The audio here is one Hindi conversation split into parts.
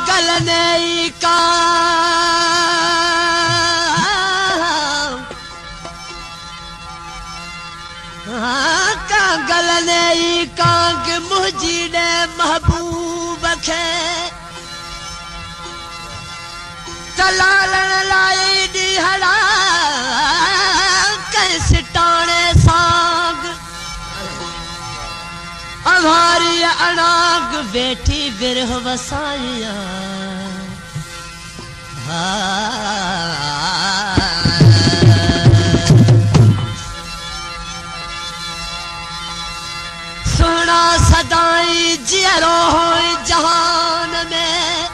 गलने का गलने कांग मुझी ने महबूब खे तलालन लाई दी हड़ा कैसे टाणे सांग अभारी अनाग बेटी बिरह वसाइया सुना सदाई जियरो हो जहान में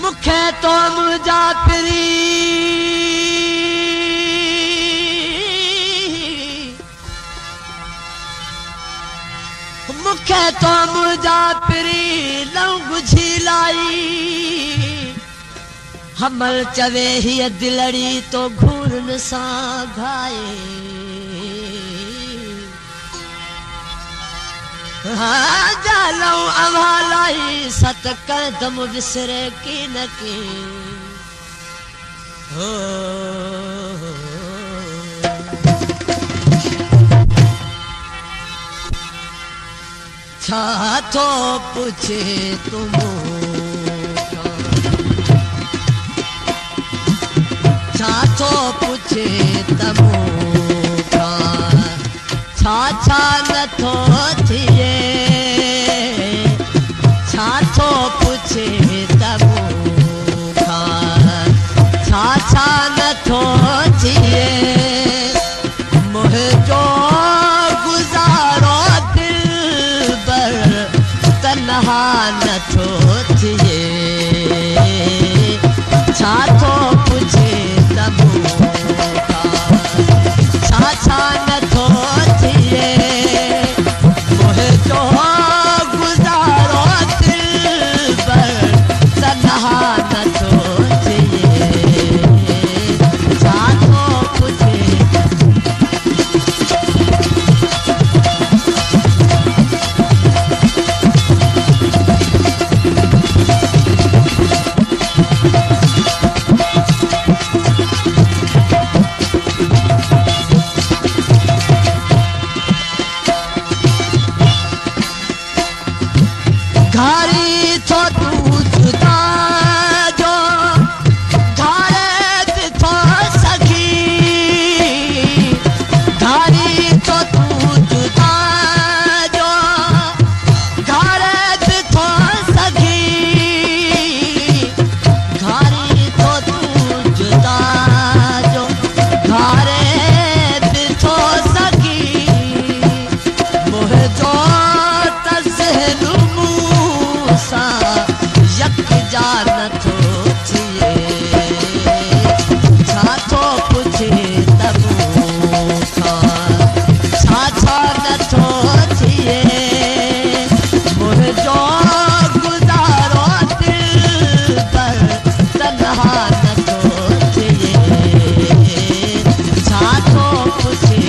मुखे तो मुझा प्री मुखे तो मुझा प्री लंग झिलाई हमल चवे ही दिलड़ी तो घूरन सा घाए हाँ जालो अमालाई सत कदम विसरे की न की हो छा तो पूछे तुम छा तो पूछे तमो छा छा न थो थिए छा तो पूछे तमो छा छा न थो थिए मुझो गुजारो दिल बर तन्हा न थो थिए छा तो पूछे तमो छा छा न थो थिए मुझो गुजारो दिल बर तन्हा न थो थिए छा तो पूछे घारी थो तू जुदा जो घारे थो सखी घारी थो तू जुदा जो घारे थो सखी घारी थो तू जुदा जो घारे थो सखी मुझो तज़हनु यक जान थो थिए छा तो पूछे तमो छा छा न थो थिए मुझो गुजारो दिल पर तन्हा न थो थिए छा तो पूछे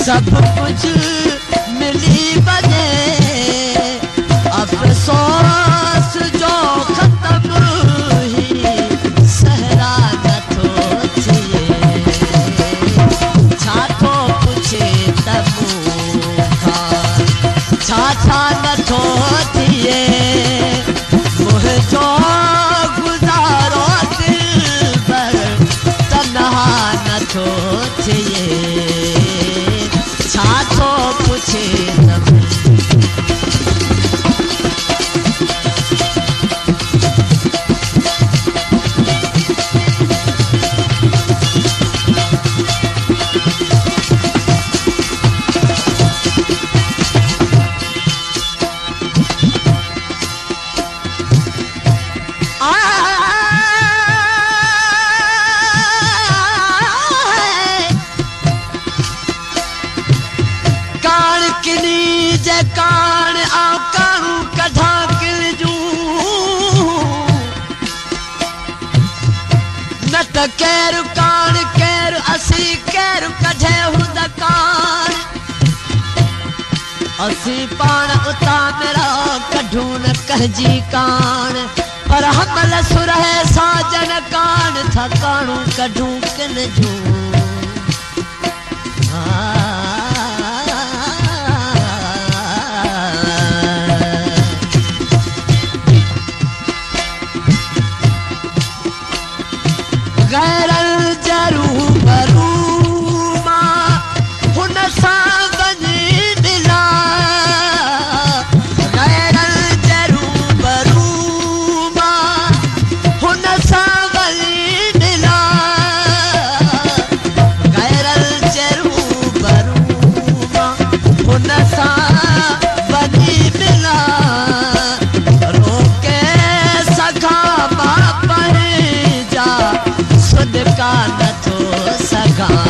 सब कुछ मिली बने अफसोस जो खत्म केरु कान केरु असी केरु कढे हुंदा कान असी पाण उता मेरा कढूं न कहजी कान पर हमल सुरहे साजन कान थकाणू कढूं किन जूं गैरल जरू बरू मां हुन सां वञी मिला गैरल जरू बरू मां हुन सां वञी मिला गैरल जरू बरू मां हुन सां वञी मिला रोके सघां मां पंहिंजा सुदका नथो सघां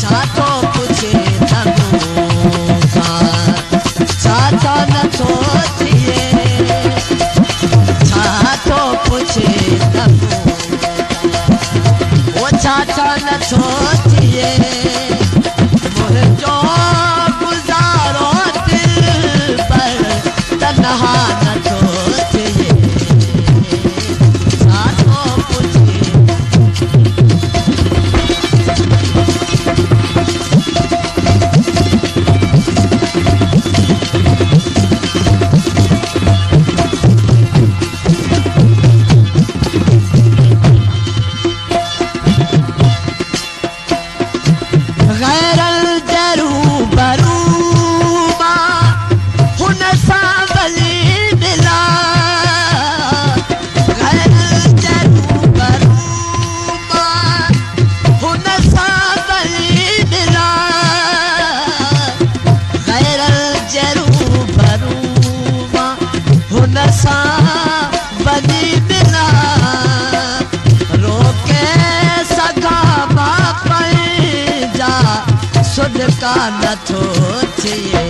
छा थो पुछे तमूंखां छा छा नथो थिए छा थो पुछे तमूंखां ओ छा छा नथो थिए मुंहिंजो गुज़ारो दिल पर तन्हा नथो थिए छा थो पुछे गैरल जरू बरू मां हुन सां वली मिला गैरल जरू बरू मां हुन सां वली मिला गैरल जरू बरू मां हुन सां वली मिला रोके सघां मां पंहिंजा सुदका नथो थिए